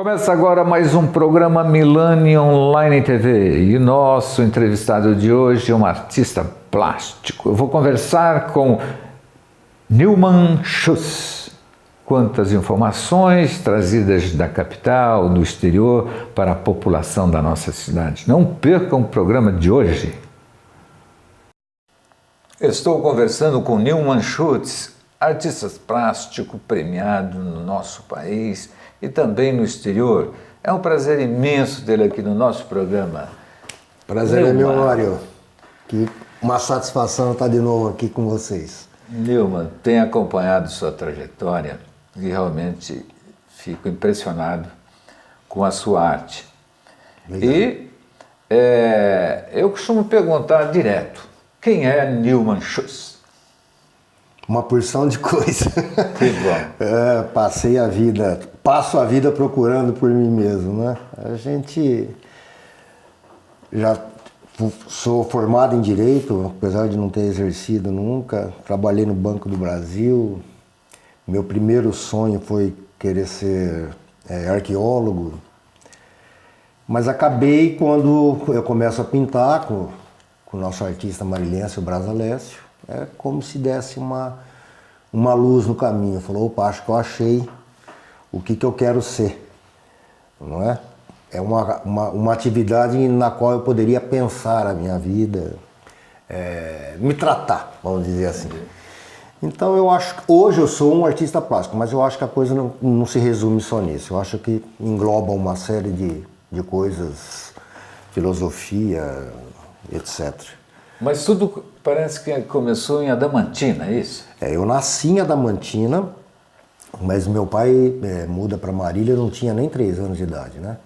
Começa agora mais um programa Milani Online TV e nosso entrevistado de hoje é um artista plástico. Eu vou conversar com Newman Schultz. Quantas informações trazidas da capital, do exterior, para a população da nossa cidade. Não percam o programa de hoje. Estou conversando com Newman Schultz, artista plástico premiado no nosso país e também no exterior. É um prazer imenso tê-lo aqui no nosso programa. Prazer é meu, Mário. Que uma satisfação estar de novo aqui com vocês. Newman, tenho acompanhado sua trajetória e realmente fico impressionado com a sua arte. Obrigado. E eu costumo perguntar direto, quem é Newman Schultz? Uma porção de coisa. Que bom. Passo a vida procurando por mim mesmo, né? Sou formado em Direito, apesar de não ter exercido nunca. Trabalhei no Banco do Brasil. Meu primeiro sonho foi querer ser arqueólogo. Mas acabei quando eu começo a pintar com o nosso artista marilhense, o Brás Alessio. É como se desse uma luz no caminho. Falou, opa, acho que eu achei o que eu quero ser, não é? É uma atividade na qual eu poderia pensar a minha vida, me tratar, vamos dizer assim. Então eu acho que hoje eu sou um artista plástico, mas eu acho que a coisa não se resume só nisso. Eu acho que engloba uma série de coisas, filosofia, etc. Mas tudo parece que começou em Adamantina, é isso? Eu nasci em Adamantina, mas meu pai muda para Marília, eu não tinha nem 3 anos de idade, né?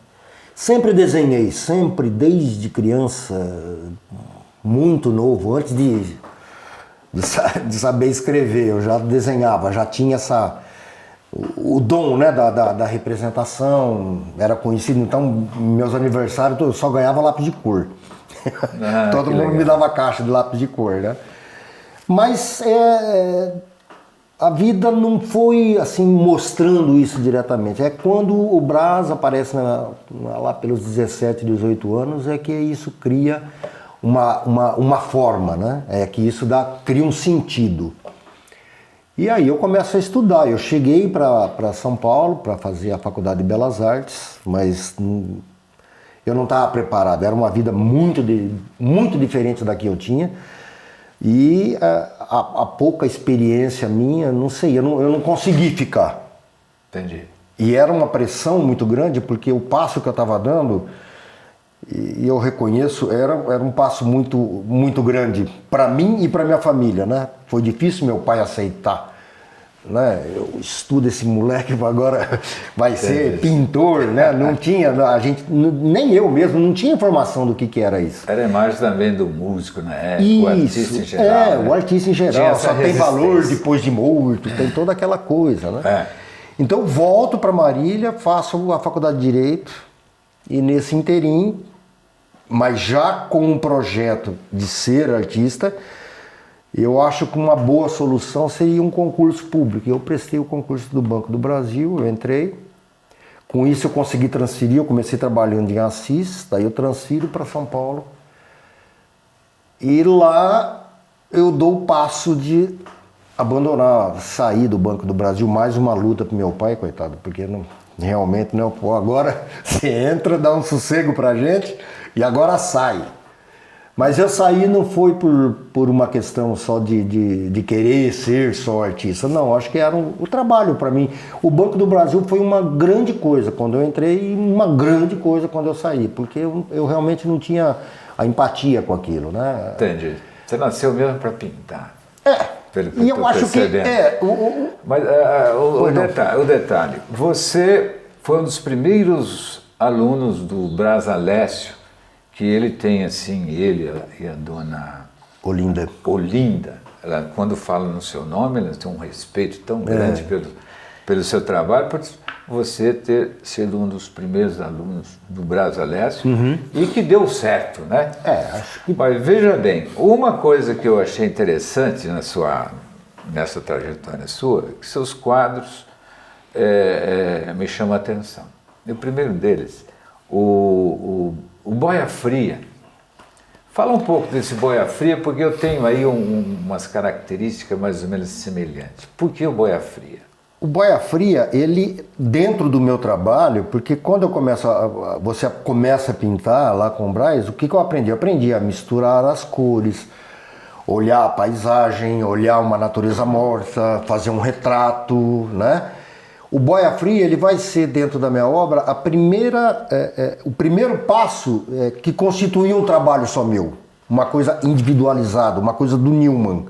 Sempre desenhei, sempre, desde criança, muito novo, antes de saber escrever, eu já desenhava, já tinha o dom, né, da representação, era conhecido, então meus aniversários eu só ganhava lápis de cor. Todo mundo me dava caixa de lápis de cor, né? Mas a vida não foi assim mostrando isso diretamente. É quando o Brás aparece lá pelos 17, 18 anos, é que isso cria uma forma, né? É que isso cria um sentido. E aí eu começo a estudar. Eu cheguei para São Paulo para fazer a Faculdade de Belas Artes, mas eu não estava preparado, era uma vida muito diferente da que eu tinha. E a pouca experiência minha, não sei, eu não consegui ficar. Entendi. E era uma pressão muito grande, porque o passo que eu estava dando, e eu reconheço, era um passo muito grande para mim e para minha família, né? Foi difícil meu pai aceitar. Né? Eu estudo esse moleque, agora vai ser pintor, né? Não tinha, nem eu mesmo, não tinha informação do que era isso. Era a imagem também do músico, né? Isso, o artista em geral. O artista em geral, só tem valor depois de morto, tem toda aquela coisa, né? Então volto para Marília, faço a faculdade de Direito e nesse interim, mas já com um projeto de ser artista, eu acho que uma boa solução seria um concurso público. Eu prestei o concurso do Banco do Brasil, eu entrei. Com isso eu consegui transferir, eu comecei trabalhando em Assis, daí eu transfiro para São Paulo. E lá eu dou o passo de abandonar, sair do Banco do Brasil, mais uma luta para meu pai, coitado, porque realmente não, agora você entra, dá um sossego pra gente e agora sai. Mas eu saí não foi por uma questão só de querer ser só artista, não, acho que era o trabalho para mim. O Banco do Brasil foi uma grande coisa quando eu entrei e uma grande coisa quando eu saí, porque eu realmente não tinha a empatia com aquilo, né? Entendi. Você nasceu mesmo para pintar. Pelo que eu acho percebendo. Mas o detalhe, você foi um dos primeiros alunos do Brás Alessio, que ele tem assim, ele e a dona Olinda. Ela, quando fala no seu nome, ela tem um respeito tão grande pelo seu trabalho, por você ter sido um dos primeiros alunos do Brás Alessio e que deu certo, né? Acho que... Mas veja bem, uma coisa que eu achei interessante nessa trajetória sua, é que seus quadros me chamam a atenção. O primeiro deles, o boia fria. Fala um pouco desse boia fria, porque eu tenho aí umas características mais ou menos semelhantes. Por que o boia fria? O boia fria, ele, dentro do meu trabalho, porque quando eu você começa a pintar lá com o Braz, o que eu aprendi? Eu aprendi a misturar as cores, olhar a paisagem, olhar uma natureza morta, fazer um retrato, né? O boia fria, ele vai ser, dentro da minha obra, o primeiro passo que constitui um trabalho só meu. Uma coisa individualizada, uma coisa do Newman.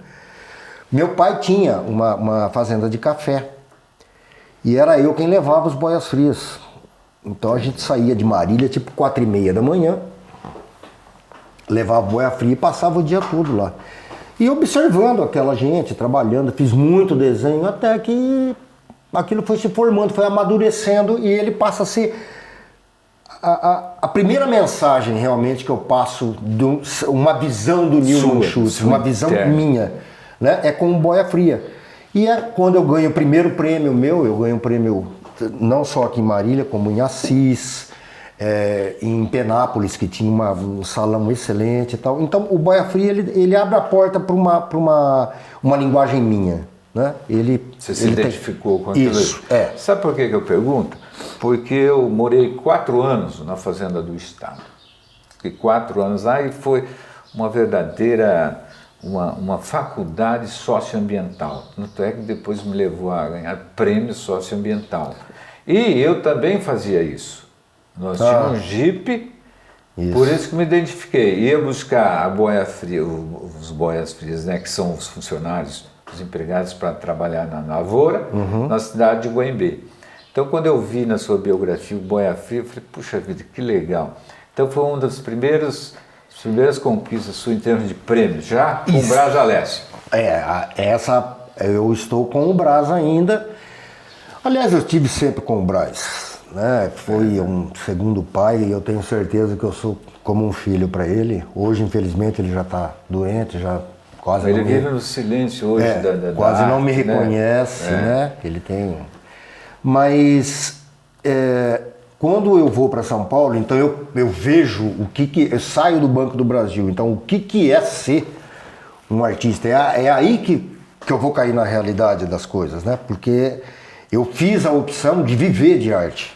Meu pai tinha uma fazenda de café. E era eu quem levava os boias frias. Então a gente saía de Marília, tipo 4h30 da manhã, levava boia fria e passava o dia todo lá. E observando aquela gente, trabalhando, fiz muito desenho, até que aquilo foi se formando, foi amadurecendo e ele passa a ser a primeira mensagem realmente que eu passo, uma visão do Newman Schultz, uma visão minha, né? É com boia fria. E é quando eu ganho o primeiro prêmio meu, eu ganho um prêmio não só aqui em Marília, como em Assis, em Penápolis, que tinha um salão excelente e tal. Então o boia fria, ele abre a porta para uma linguagem minha. Né? Você se identificou com aquilo? Isso, Sabe por que eu pergunto? Porque eu morei 4 anos na Fazenda do Estado. Fiquei 4 anos lá e foi uma verdadeira, uma faculdade socioambiental. Tanto é que depois me levou a ganhar prêmio socioambiental. E eu também fazia isso. Nós tínhamos um Jeep, por isso que me identifiquei. Ia buscar a boia fria, os boias frias, né, que são os funcionários, os empregados para trabalhar na lavoura, na cidade de Guaimbê. Então, quando eu vi na sua biografia o boia fria, eu falei, puxa vida, que legal. Então, foi uma das primeiras conquistas suas em termos de prêmios, já com o Braz Alessio. Essa eu estou com o Braz ainda. Aliás, eu estive sempre com o Braz, né? Foi um segundo pai e eu tenho certeza que eu sou como um filho para ele. Hoje, infelizmente, ele já está doente, já quase ele vive no silêncio hoje quase não me reconhece, né? Ele tem. Mas quando eu vou para São Paulo, então eu vejo eu saio do Banco do Brasil. Então o que é ser um artista? É aí que eu vou cair na realidade das coisas, né? Porque eu fiz a opção de viver de arte,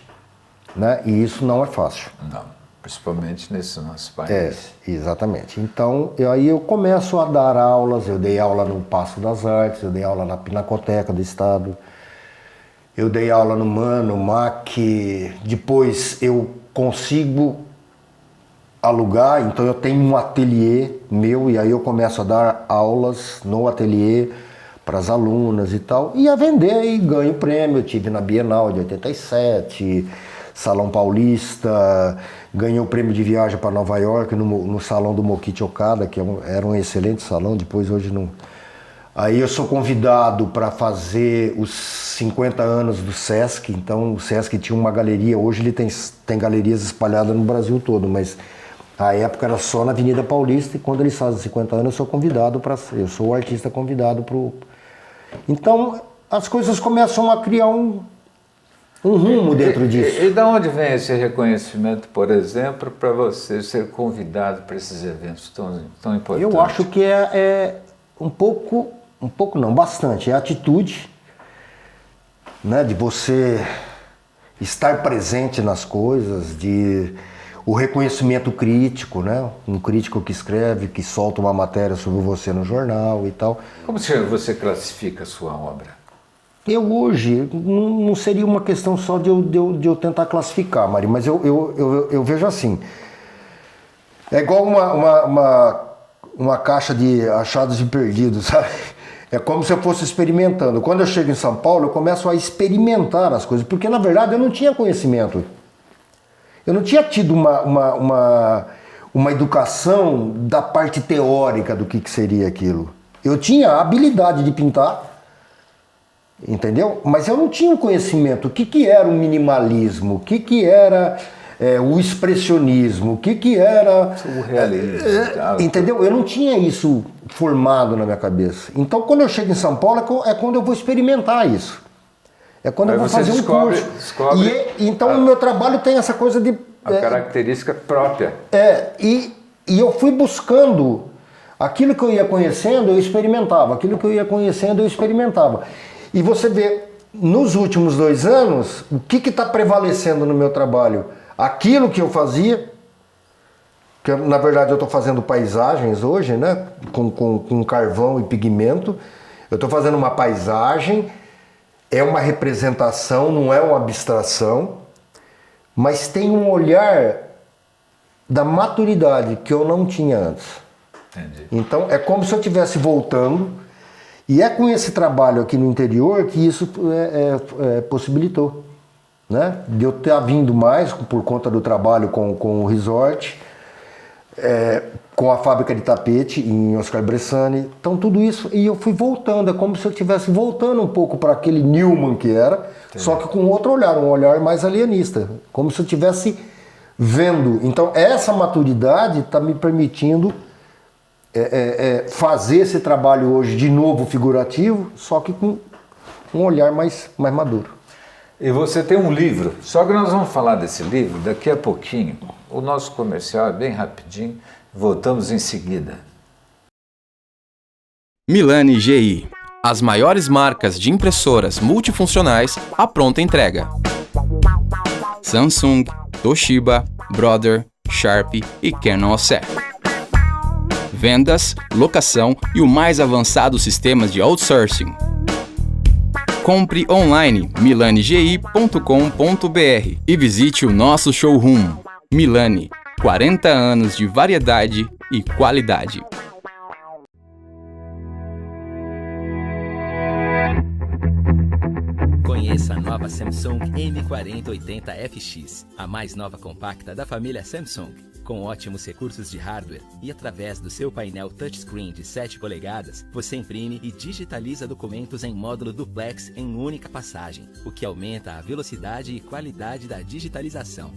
né? E isso não é fácil. Não. Principalmente nesse nosso país. Exatamente. Então, aí eu começo a dar aulas, eu dei aula no Paço das Artes, eu dei aula na Pinacoteca do Estado, eu dei aula no MAN, no MAC, depois eu consigo alugar, então eu tenho um ateliê meu, e aí eu começo a dar aulas no ateliê para as alunas e tal, e a vender e ganho prêmio. Eu tive na Bienal de 87, Salão Paulista, ganhei o prêmio de viagem para Nova York no salão do Mokichi Okada, que era um excelente salão, depois hoje não. Aí eu sou convidado para fazer os 50 anos do Sesc, então o Sesc tinha uma galeria, hoje ele tem galerias espalhadas no Brasil todo, mas a época era só na Avenida Paulista, e quando eles fazem 50 anos eu sou convidado eu sou o artista convidado Então as coisas começam a criar um rumo dentro disso. E de onde vem esse reconhecimento, por exemplo, para você ser convidado para esses eventos tão importantes? Eu acho que é um pouco não, bastante. É a atitude, né, de você estar presente nas coisas, o reconhecimento crítico, né? Um crítico que escreve, que solta uma matéria sobre você no jornal e tal. Como você classifica a sua obra? Eu hoje, não seria uma questão só de eu tentar classificar, Mari, mas eu vejo assim. É igual uma caixa de achados e perdidos, sabe? É como se eu fosse experimentando. Quando eu chego em São Paulo, eu começo a experimentar as coisas, porque na verdade eu não tinha conhecimento. Eu não tinha tido uma educação da parte teórica do que seria aquilo. Eu tinha a habilidade de pintar, entendeu? Mas eu não tinha um conhecimento. O que era o minimalismo? O que era o expressionismo? O que era... O realismo. Entendeu? Eu não tinha isso formado na minha cabeça. Então, quando eu chego em São Paulo, é quando eu vou experimentar isso. É quando Aí eu vou você fazer um curso. descobre Então o meu trabalho tem essa coisa de... a característica própria. E eu fui buscando aquilo que eu ia conhecendo, eu experimentava. Aquilo que eu ia conhecendo, eu experimentava. E você vê, nos últimos 2 anos, o que está prevalecendo no meu trabalho? Aquilo que eu fazia, que na verdade eu estou fazendo paisagens hoje, né? Com carvão e pigmento. Eu estou fazendo uma paisagem, é uma representação, não é uma abstração, mas tem um olhar da maturidade que eu não tinha antes. Entendi. Então é como se eu estivesse voltando, e é com esse trabalho aqui no interior que isso possibilitou, né? De eu ter vindo mais por conta do trabalho com o resort, com a fábrica de tapete em Oscar Bressani. Então tudo isso, e eu fui voltando, é como se eu estivesse voltando um pouco para aquele Newman que era, só que com outro olhar, um olhar mais alienista, como se eu estivesse vendo. Então essa maturidade está me permitindo fazer esse trabalho hoje de novo figurativo, só que com um olhar mais maduro. E você tem um livro, só que nós vamos falar desse livro daqui a pouquinho. O nosso comercial é bem rapidinho, voltamos em seguida. Milani GI, as maiores marcas de impressoras multifuncionais à pronta entrega. Samsung, Toshiba, Brother, Sharp e Canon OSE. Vendas, locação e o mais avançado sistemas de outsourcing. Compre online milanigi.com.br e visite o nosso showroom. Milani, 40 anos de variedade e qualidade. Conheça a nova Samsung M4080 FX, a mais nova compacta da família Samsung. Com ótimos recursos de hardware e através do seu painel touchscreen de 7 polegadas, você imprime e digitaliza documentos em módulo duplex em única passagem, o que aumenta a velocidade e qualidade da digitalização.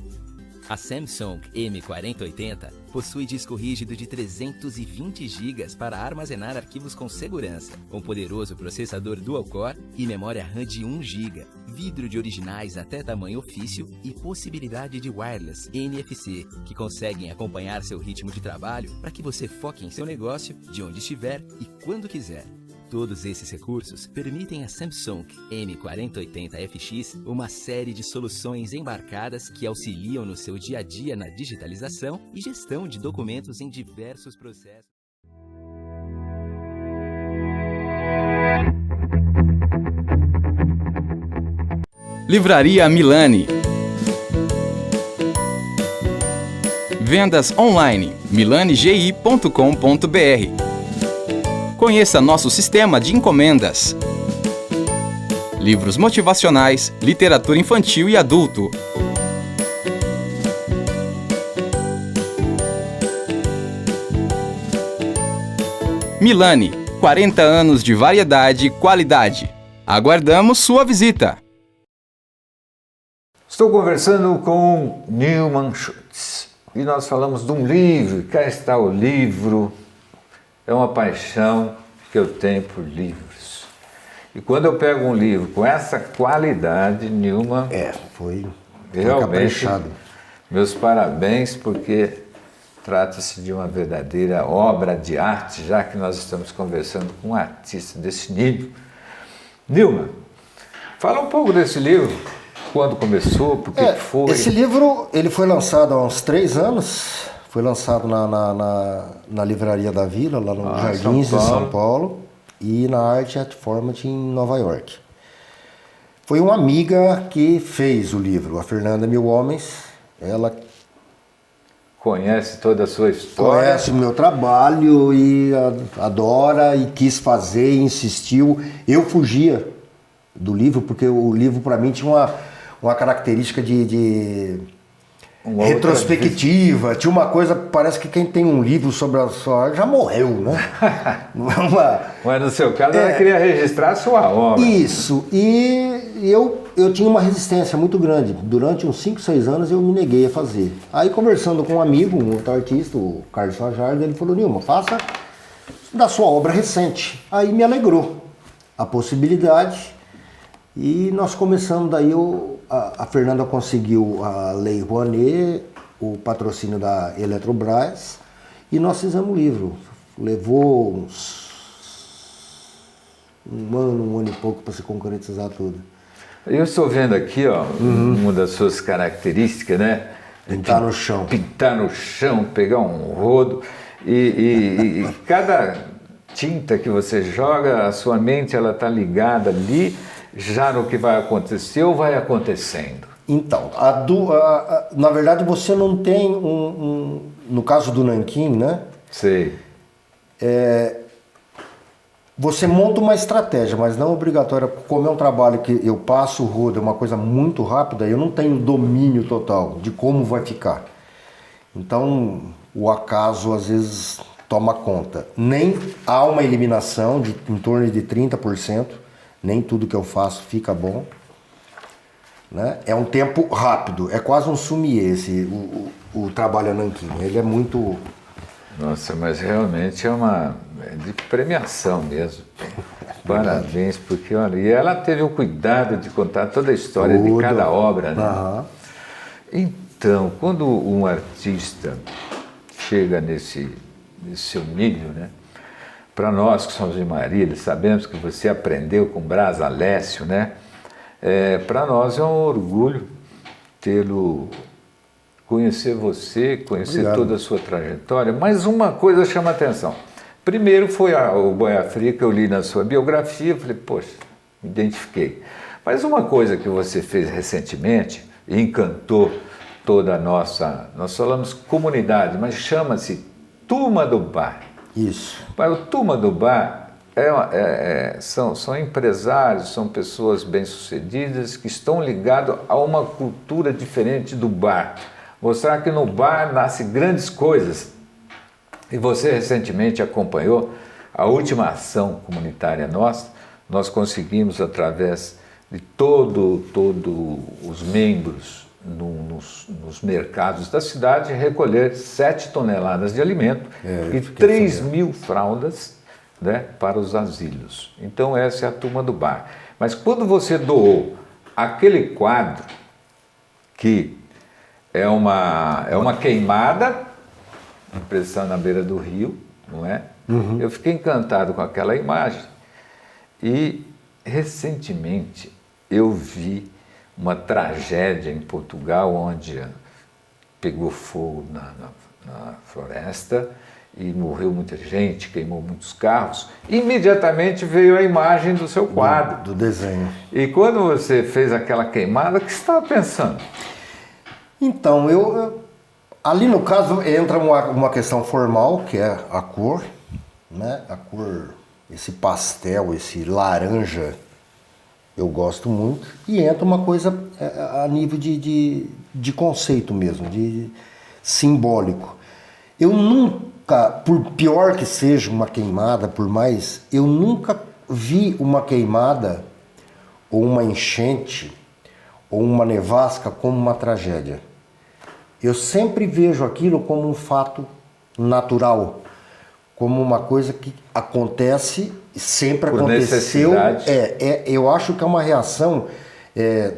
A Samsung M4080 possui disco rígido de 320 GB para armazenar arquivos com segurança, um poderoso processador dual-core e memória RAM de 1 GB, vidro de originais até tamanho ofício e possibilidade de wireless NFC, que conseguem acompanhar seu ritmo de trabalho para que você foque em seu negócio de onde estiver e quando quiser. Todos esses recursos permitem à Samsung M4080 FX uma série de soluções embarcadas que auxiliam no seu dia a dia na digitalização e gestão de documentos em diversos processos. Livraria Milani. Vendas online milanigi.com.br. Conheça nosso sistema de encomendas. Livros motivacionais, literatura infantil e adulto. Milani, 40 anos de variedade e qualidade. Aguardamos sua visita. Estou conversando com Newman Schultz e nós falamos de um livro, e cá está o livro. É uma paixão que eu tenho por livros. E quando eu pego um livro com essa qualidade, Newman, foi realmente caprichado. Meus parabéns, porque trata-se de uma verdadeira obra de arte, já que nós estamos conversando com um artista desse nível. Newman, fala um pouco desse livro. Quando começou, por que foi? Esse livro ele foi lançado há uns 3 anos. Foi lançado na Livraria da Vila, lá no Jardins de São Paulo, e na Art at Format em Nova York. Foi uma amiga que fez o livro, a Fernanda Mil Homens. Ela conhece toda a sua história. Conhece o meu trabalho e adora e quis fazer, insistiu. Eu fugia do livro, porque o livro para mim tinha uma característica de retrospectiva, tinha uma coisa, parece que quem tem um livro sobre a sua já morreu, né? Mas no seu caso, ela queria registrar a sua obra. Isso, e eu tinha uma resistência muito grande. Durante uns 5, 6 anos eu me neguei a fazer. Aí conversando com um amigo, um outro artista, o Carlos Fajardo, ele falou: Nilma, faça da sua obra recente. Aí me alegrou a possibilidade. E nós começamos daí, a Fernanda conseguiu a Lei Rouanet, o patrocínio da Eletrobras, e nós fizemos o livro. Levou um ano e pouco para se concretizar tudo. Eu estou vendo aqui, ó, uma das suas características, né? Pintar no chão. Pintar no chão, pegar um rodo e cada tinta que você joga, a sua mente ela está ligada ali já no que vai acontecer ou vai acontecendo. Então, na verdade você não tem no caso do nanquim, né? Sei. Você monta uma estratégia, mas não obrigatória. Como é um trabalho que eu passo o rodo, é uma coisa muito rápida, eu não tenho domínio total de como vai ficar. Então, o acaso às vezes toma conta. Nem há uma eliminação em torno de 30%, nem tudo que eu faço fica bom. Né? É um tempo rápido, é quase um sommelier o trabalho nanquim. Ele é muito... Nossa, mas realmente é de premiação mesmo. Parabéns, porque olha, e ela teve o cuidado de contar toda a história de cada obra, né? Uhum. Então, quando um artista chega nesse seu nível, né? Para nós que somos de Marília, sabemos que você aprendeu com Braz Alessio, né? Para nós é um orgulho conhecer você, conhecer Obrigado. toda a sua trajetória, mas uma coisa chama a atenção. Primeiro foi o Boia Fria, que eu li na sua biografia, falei, poxa, me identifiquei. Mas uma coisa que você fez recentemente e encantou toda a nós falamos comunidade, mas chama-se Turma do Bar. Isso. Mas o Turma do Bar são empresários, são pessoas bem-sucedidas que estão ligados a uma cultura diferente do bar. Mostrar que no bar nascem grandes coisas. E você recentemente acompanhou a última ação comunitária nossa. Nós conseguimos, através de todos os membros nos mercados da cidade, recolher 7 toneladas de alimento e 3 mil fraldas, né, para os asilos. Então essa é a Turma do Bar. Mas quando você doou aquele quadro que é uma queimada, impressão na beira do rio, não é? Uhum. Eu fiquei encantado com aquela imagem e recentemente eu vi uma tragédia em Portugal onde pegou fogo na floresta e morreu muita gente, queimou muitos carros. Imediatamente veio a imagem do seu quadro. Do desenho. E quando você fez aquela queimada, o que você estava pensando? Então, ali no caso entra uma questão formal, que é a cor, né? A cor, esse pastel, esse laranja, eu gosto muito. E entra uma coisa a nível de conceito mesmo, de simbólico. Eu nunca, por pior que seja uma queimada, eu nunca vi uma queimada ou uma enchente ou uma nevasca como uma tragédia. Eu sempre vejo aquilo como um fato natural, como uma coisa que acontece, sempre por aconteceu. Eu acho que é uma reação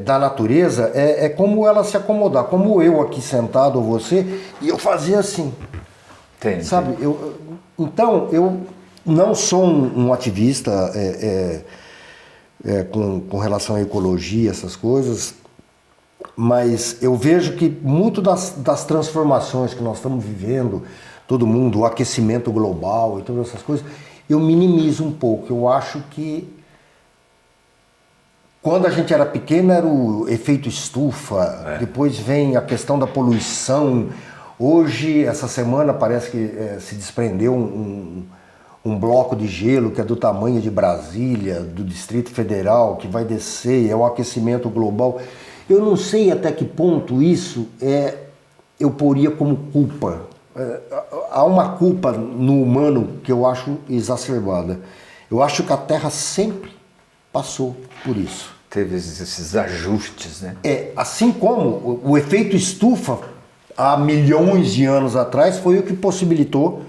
da natureza, é como ela se acomodar, como eu aqui sentado ou você, e eu fazia assim. Entendi. Sabe? Então, eu não sou um ativista com relação à ecologia, essas coisas, mas eu vejo que muito das transformações que nós estamos vivendo, todo mundo, o aquecimento global e todas essas coisas, eu minimizo um pouco. Eu acho que quando a gente era pequeno era o efeito estufa, depois vem a questão da poluição. Hoje, essa semana, parece que se desprendeu um bloco de gelo que é do tamanho de Brasília, do Distrito Federal, que vai descer, é o aquecimento global. Eu não sei até que ponto isso eu poria como culpa. Há uma culpa no humano que eu acho exacerbada. Eu acho que a Terra sempre passou por isso. Teve esses ajustes, né? Assim como o efeito estufa, há milhões de anos atrás, foi o que possibilitou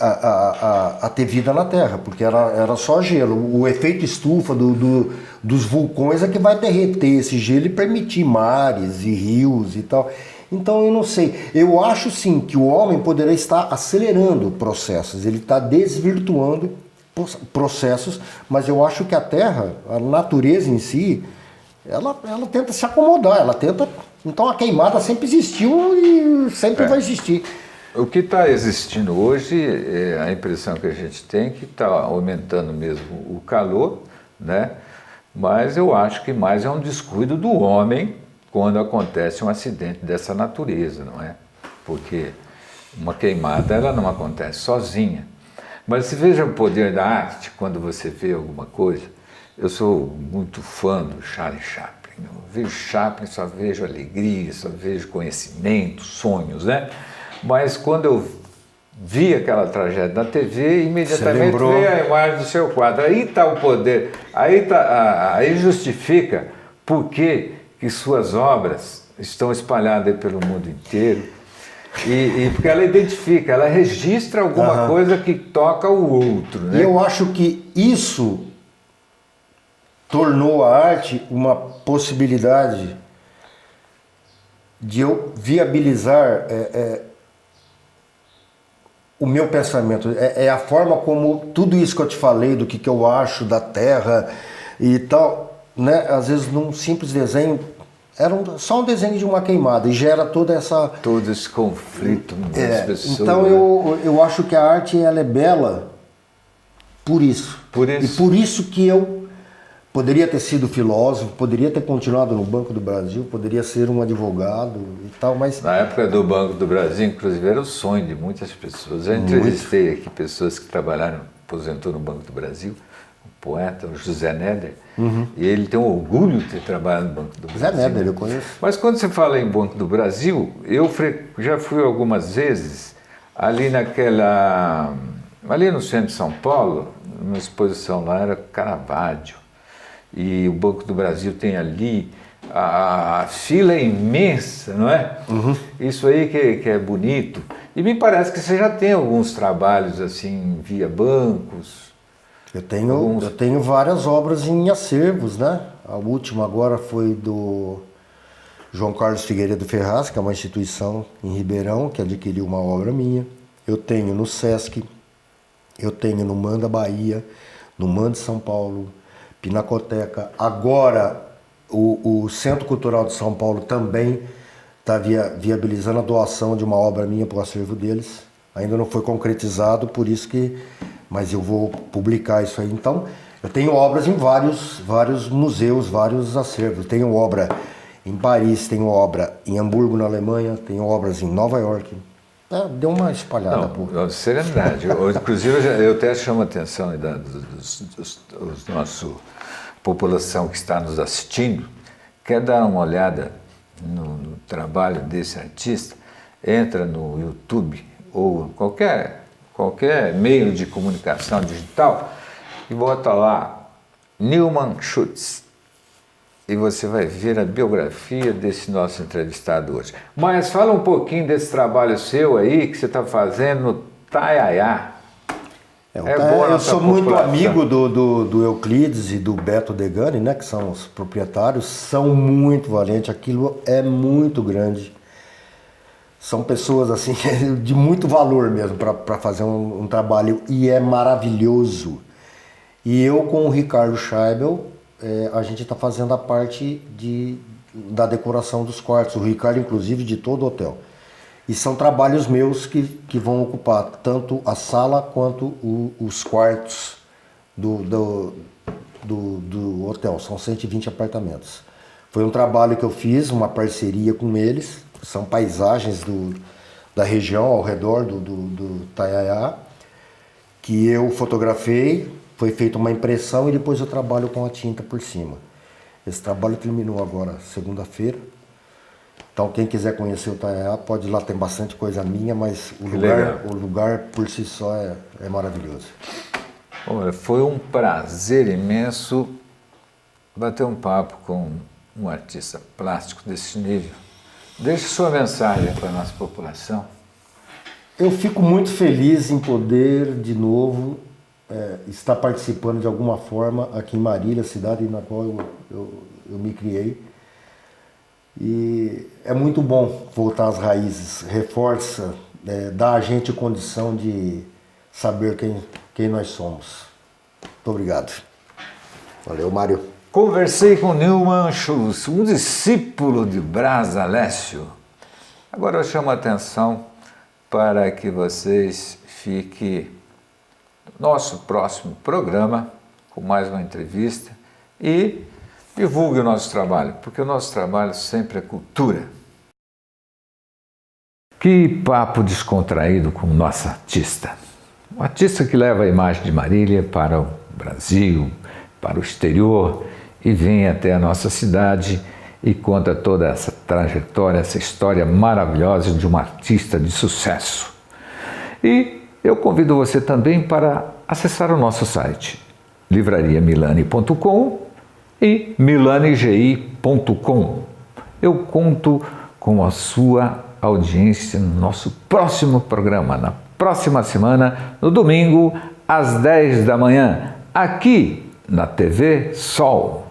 a ter vida na Terra, porque era só gelo. O efeito estufa dos vulcões é que vai derreter esse gelo e permitir mares e rios e tal. Então eu não sei. Eu acho sim que o homem poderia estar acelerando processos, ele está desvirtuando processos, mas eu acho que a Terra, a natureza em si, ela tenta se acomodar, ela tenta. Então a queimada sempre existiu e sempre vai existir. O que está existindo hoje, a impressão que a gente tem é que está aumentando mesmo o calor, né? Mas eu acho que mais é um descuido do homem quando acontece um acidente dessa natureza, não é? Porque uma queimada ela não acontece sozinha. Mas se veja o poder da arte quando você vê alguma coisa. Eu sou muito fã do Charlie Chaplin. Eu vejo Chaplin, só vejo alegria, só vejo conhecimento, sonhos, né? Mas quando eu vi aquela tragédia na TV, imediatamente veio a imagem do seu quadro. Aí está o poder, aí justifica por que suas obras estão espalhadas pelo mundo inteiro. E porque ela identifica, ela registra alguma coisa que toca o outro. Né? Eu acho que isso tornou a arte uma possibilidade de eu viabilizar o meu pensamento. É a forma como tudo isso que eu te falei, do que eu acho da Terra e tal, né? Às vezes num simples desenho, era só um desenho de uma queimada e gera toda essa... Todo esse conflito das pessoas. Então eu acho que a arte ela é bela por isso. E por isso que eu poderia ter sido filósofo, poderia ter continuado no Banco do Brasil, poderia ser um advogado e tal, mas... Na época do Banco do Brasil, inclusive, era o sonho de muitas pessoas. Eu entrevistei aqui pessoas que trabalharam, aposentou no Banco do Brasil, o poeta, o José Néder, e ele tem um orgulho de ter trabalhado no Banco do Brasil. José Néder, eu conheço. Mas quando você fala em Banco do Brasil, eu já fui algumas vezes ali ali no centro de São Paulo, uma exposição lá era Caravaggio. E o Banco do Brasil tem ali, a fila é imensa, não é? Isso aí que é bonito. E me parece que você já tem alguns trabalhos assim, via bancos. Eu tenho várias obras em acervos, né? A última agora foi do João Carlos Figueiredo Ferraz, que é uma instituição em Ribeirão, que adquiriu uma obra minha. Eu tenho no Sesc, eu tenho no MAN da Bahia, no MAN de São Paulo, Pinacoteca. Agora, o Centro Cultural de São Paulo também está viabilizando a doação de uma obra minha para o acervo deles. Ainda não foi concretizado, por isso que... Mas eu vou publicar isso aí. Então, eu tenho obras em vários museus, vários acervos. Tenho obra em Paris, tenho obra em Hamburgo, na Alemanha, tenho obras em Nova York. Deu uma espalhada. Não, serenidade. Inclusive, eu até chamo a atenção dos nossa população que está nos assistindo, quer dar uma olhada no trabalho desse artista, entra no YouTube ou qualquer meio de comunicação digital e bota lá Newman Schultz. E você vai ver a biografia desse nosso entrevistado hoje. Mas fala um pouquinho desse trabalho seu aí, que você está fazendo no Taiaiá. Eu sou muito amigo do Euclides e do Beto Degani, né, que são os proprietários, são muito valentes, aquilo é muito grande. São pessoas assim de muito valor mesmo para fazer um trabalho e é maravilhoso. E eu com o Ricardo Scheibel, a gente está fazendo a parte da decoração dos quartos, o Ricardo inclusive de todo o hotel. E são trabalhos meus que vão ocupar tanto a sala quanto os quartos do hotel, são 120 apartamentos. Foi um trabalho que eu fiz, uma parceria com eles, são paisagens da região ao redor do Taiaiá, que eu fotografei, foi feita uma impressão e depois eu trabalho com a tinta por cima. Esse trabalho terminou agora, segunda-feira. Então quem quiser conhecer o Taiaiá pode ir lá, tem bastante coisa minha, mas o lugar por si só é maravilhoso. Olha, foi um prazer imenso bater um papo com um artista plástico desse nível. Deixe sua mensagem para a nossa população. Eu fico muito feliz em poder, de novo, estar participando de alguma forma aqui em Marília, cidade na qual eu me criei. E é muito bom voltar às raízes, reforça, dá a gente condição de saber quem nós somos. Muito obrigado. Valeu, Mário. Conversei com Newman Schultz, um discípulo de Braz Alessio. Agora eu chamo a atenção para que vocês fiquem no nosso próximo programa com mais uma entrevista e divulgue o nosso trabalho, porque o nosso trabalho sempre é cultura. Que papo descontraído com o nosso artista. Um artista que leva a imagem de Marília para o Brasil, para o exterior e vem até a nossa cidade e conta toda essa trajetória, essa história maravilhosa de um artista de sucesso. E eu convido você também para acessar o nosso site, livrariamilani.com e milanigi.com. Eu conto com a sua audiência no nosso próximo programa, na próxima semana, no domingo, às 10 da manhã, aqui na TV Sol.